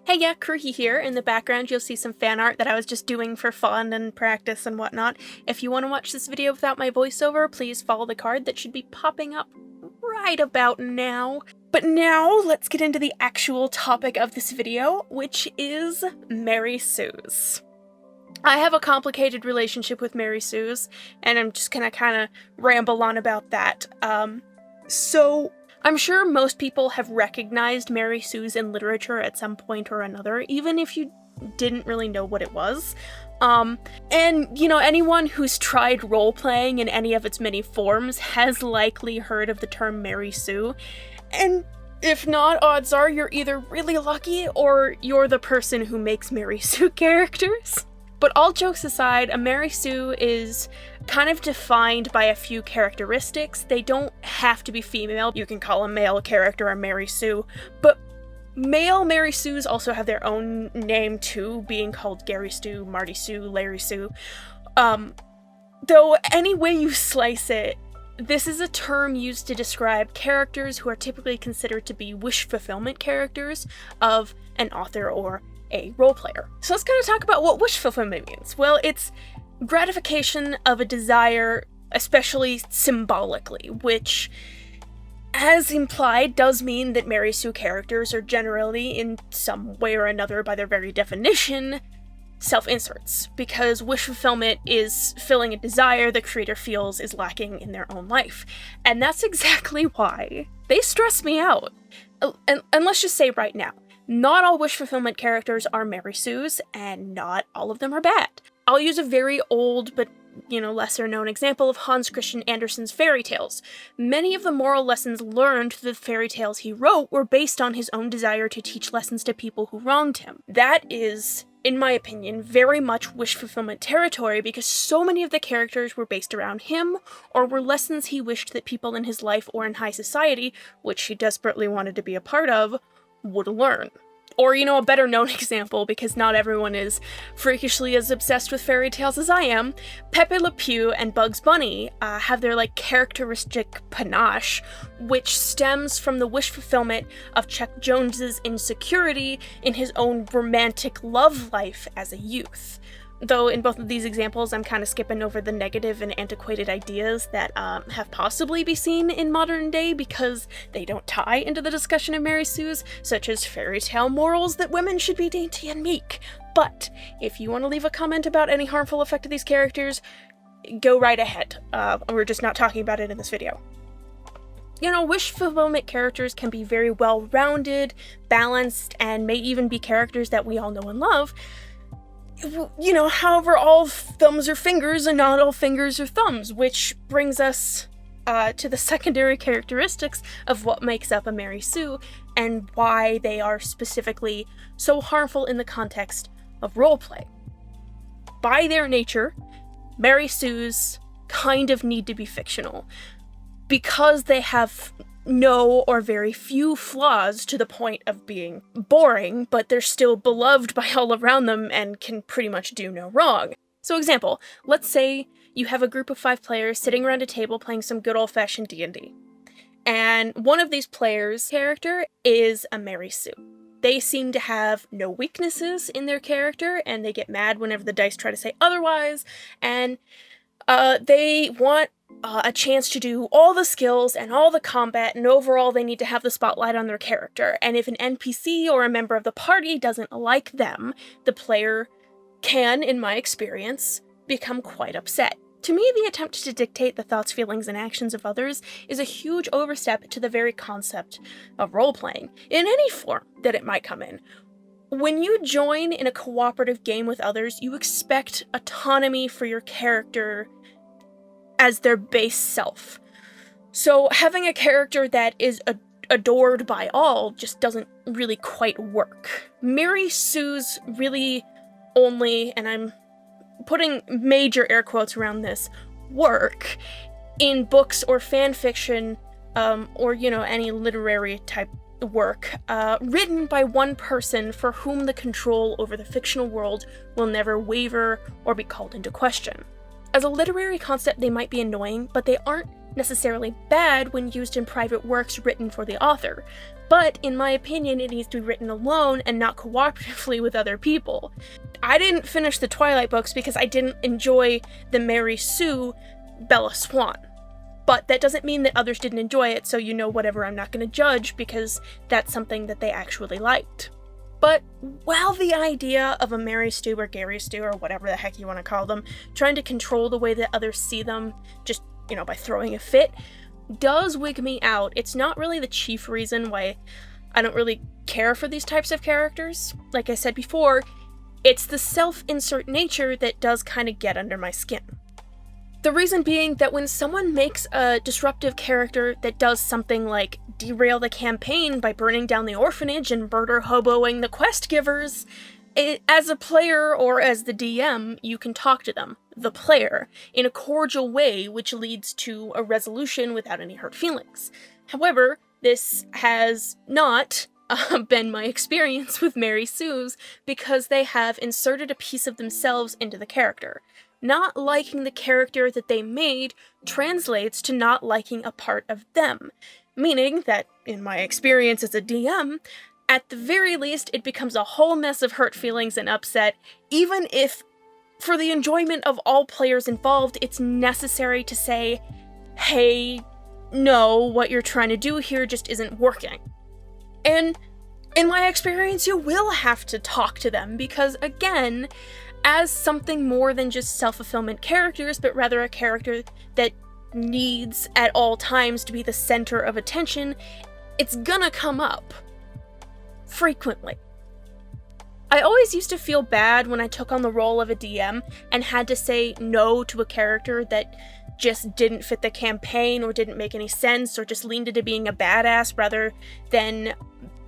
Hey, yeah, Kruhee here. In the background, you'll see some fan art that I was just doing for fun and practice and whatnot. If you want to watch this video without my voiceover, please follow the card that should be popping up right about now. But now, let's get into the actual topic of this video, which is Mary Sue's. I have a complicated relationship with Mary Sue's, and I'm just gonna kind of ramble on about that. So I'm sure most people have recognized Mary Sue's in literature at some point or another, even if you didn't really know what it was. And, you know, anyone who's tried role-playing in any of its many forms has likely heard of the term Mary Sue, and if not, odds are you're either really lucky or you're the person who makes Mary Sue characters. But all jokes aside, a Mary Sue is kind of defined by a few characteristics. They don't have to be female. You can call a male character a Mary Sue, but male Mary Sues also have their own name too, being called Gary Sue, Marty Sue, Larry Sue. Though any way you slice it, this is a term used to describe characters who are typically considered to be wish fulfillment characters of an author or a role player. So let's kind of talk about what wish fulfillment means. Well, it's gratification of a desire, especially symbolically, which, as implied, does mean that Mary Sue characters are generally, in some way or another, by their very definition, self-inserts, because wish fulfillment is filling a desire the creator feels is lacking in their own life. And that's exactly why they stress me out. And let's just say right now, not all wish fulfillment characters are Mary Sue's, and not all of them are bad. I'll use a very old but, lesser known example of Hans Christian Andersen's fairy tales. Many of the moral lessons learned through the fairy tales he wrote were based on his own desire to teach lessons to people who wronged him. That is, in my opinion, very much wish fulfillment territory, because so many of the characters were based around him, or were lessons he wished that people in his life or in high society, which he desperately wanted to be a part of, would learn. Or, a better known example, because not everyone is freakishly as obsessed with fairy tales as I am, Pepe Le Pew and Bugs Bunny have their, characteristic panache, which stems from the wish fulfillment of Chuck Jones's insecurity in his own romantic love life as a youth. Though in both of these examples, I'm kind of skipping over the negative and antiquated ideas that have possibly been seen in modern day because they don't tie into the discussion of Mary Sue's, such as fairy tale morals that women should be dainty and meek. But if you want to leave a comment about any harmful effect of these characters, go right ahead. We're just not talking about it in this video. Wish fulfillment characters can be very well-rounded, balanced, and may even be characters that we all know and love. However, all thumbs are fingers and not all fingers are thumbs, which brings us to the secondary characteristics of what makes up a Mary Sue and why they are specifically so harmful in the context of roleplay. By their nature, Mary Sues kind of need to be fictional, because they have no or very few flaws to the point of being boring, but they're still beloved by all around them and can pretty much do no wrong. So example, let's say you have a group of 5 players sitting around a table playing some good old-fashioned D&D. And one of these players' character is a Mary Sue. They seem to have no weaknesses in their character, and they get mad whenever the dice try to say otherwise, and they want a chance to do all the skills and all the combat, and overall they need to have the spotlight on their character. And if an NPC or a member of the party doesn't like them, the player can, in my experience, become quite upset. To me, the attempt to dictate the thoughts, feelings, and actions of others is a huge overstep to the very concept of role-playing, in any form that it might come in. When you join in a cooperative game with others, you expect autonomy for your character as their base self. So having a character that is adored by all just doesn't really quite work. Mary Sue's really only, and I'm putting major air quotes around this, work in books or fan fiction, or any literary type work, written by one person for whom the control over the fictional world will never waver or be called into question. As a literary concept, they might be annoying, but they aren't necessarily bad when used in private works written for the author, but in my opinion it needs to be written alone and not cooperatively with other people. I didn't finish the Twilight books because I didn't enjoy the Mary Sue Bella Swan. But that doesn't mean that others didn't enjoy it, so whatever, I'm not going to judge because that's something that they actually liked. But while the idea of a Mary Stu or Gary Stu or whatever the heck you want to call them, trying to control the way that others see them just, by throwing a fit, does wig me out, it's not really the chief reason why I don't really care for these types of characters. Like I said before, it's the self-insert nature that does kind of get under my skin. The reason being that when someone makes a disruptive character that does something like derail the campaign by burning down the orphanage and murder hoboing the quest givers, as a player or as the DM, you can talk to them, the player, in a cordial way which leads to a resolution without any hurt feelings. However, this has not been my experience with Mary Sue's because they have inserted a piece of themselves into the character. Not liking the character that they made translates to not liking a part of them, meaning that, in my experience as a DM, at the very least it becomes a whole mess of hurt feelings and upset, even if, for the enjoyment of all players involved, it's necessary to say, hey, no, what you're trying to do here just isn't working. And in my experience, you will have to talk to them because, again, as something more than just self-fulfillment characters, but rather a character that needs at all times to be the center of attention, it's gonna come up. Frequently. I always used to feel bad when I took on the role of a DM and had to say no to a character that just didn't fit the campaign or didn't make any sense or just leaned into being a badass rather than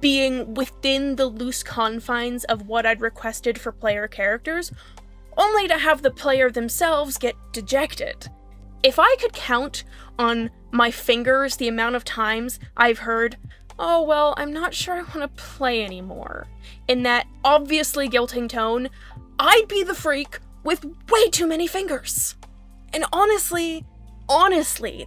being within the loose confines of what I'd requested for player characters, only to have the player themselves get dejected. If I could count on my fingers the amount of times I've heard, oh well, I'm not sure I want to play anymore, in that obviously guilting tone, I'd be the freak with way too many fingers. And honestly,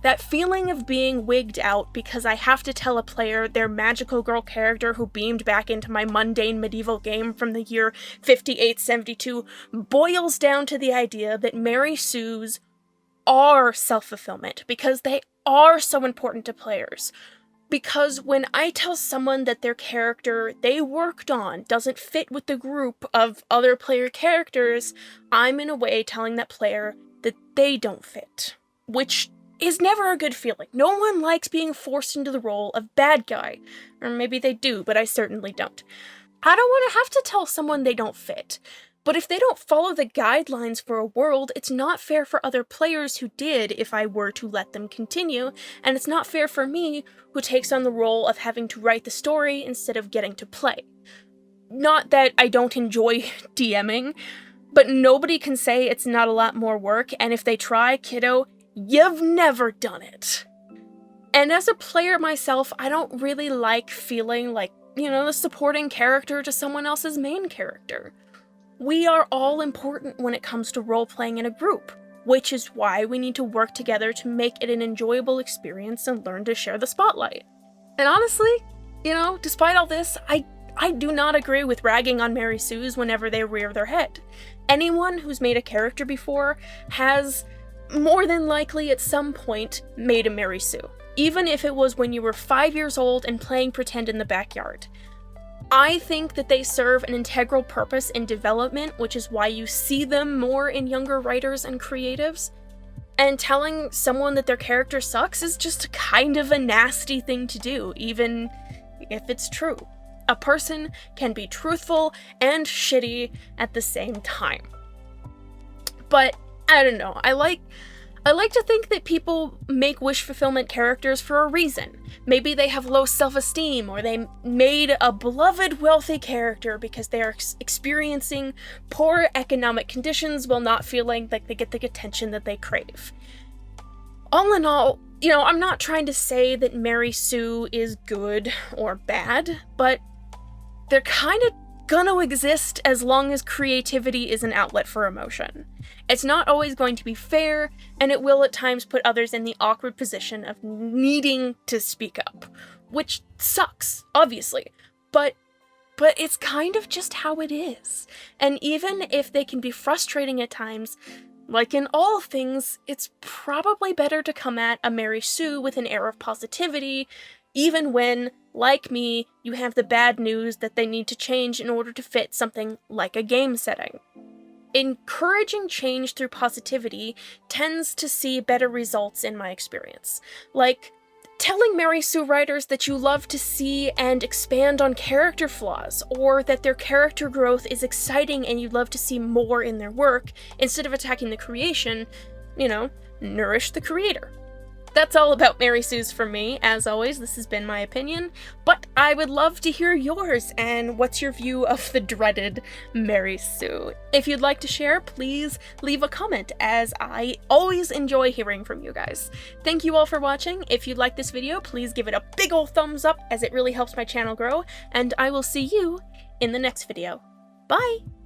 that feeling of being wigged out because I have to tell a player their magical girl character who beamed back into my mundane medieval game from the year 5872 boils down to the idea that Mary Sue's are self-fulfillment because they are so important to players. Because when I tell someone that their character they worked on doesn't fit with the group of other player characters, I'm in a way telling that player that they don't fit. Which is never a good feeling. No one likes being forced into the role of bad guy. Or maybe they do, but I certainly don't. I don't want to have to tell someone they don't fit. But if they don't follow the guidelines for a world, it's not fair for other players who did if I were to let them continue, and it's not fair for me who takes on the role of having to write the story instead of getting to play. Not that I don't enjoy DMing, but nobody can say it's not a lot more work, and if they try, kiddo, you've never done it. And as a player myself, I don't really like feeling like, the supporting character to someone else's main character. We are all important when it comes to role-playing in a group, which is why we need to work together to make it an enjoyable experience and learn to share the spotlight. And honestly, despite all this, I do not agree with ragging on Mary Sue's whenever they rear their head. Anyone who's made a character before has more than likely at some point made a Mary Sue, even if it was when you were 5 years old and playing pretend in the backyard. I think that they serve an integral purpose in development, which is why you see them more in younger writers and creatives. And telling someone that their character sucks is just kind of a nasty thing to do, even if it's true. A person can be truthful and shitty at the same time. But I don't know, I like to think that people make wish fulfillment characters for a reason. Maybe they have low self-esteem, or they made a beloved wealthy character because they are experiencing poor economic conditions while not feeling like they get the attention that they crave. All in all, I'm not trying to say that Mary Sue is good or bad, but they're kind of gonna exist as long as creativity is an outlet for emotion. It's not always going to be fair, and it will at times put others in the awkward position of needing to speak up, which sucks, obviously, but it's kind of just how it is. And even if they can be frustrating at times, like in all things, it's probably better to come at a Mary Sue with an air of positivity, even when, like me, you have the bad news that they need to change in order to fit something like a game setting. Encouraging change through positivity tends to see better results in my experience. Like, telling Mary Sue writers that you love to see and expand on character flaws, or that their character growth is exciting and you'd love to see more in their work, instead of attacking the creation, nourish the creator. That's all about Mary Sue's from me. As always, this has been my opinion, but I would love to hear yours, and what's your view of the dreaded Mary Sue? If you'd like to share, please leave a comment, as I always enjoy hearing from you guys. Thank you all for watching. If you like this video, please give it a big ol' thumbs up, as it really helps my channel grow, and I will see you in the next video. Bye!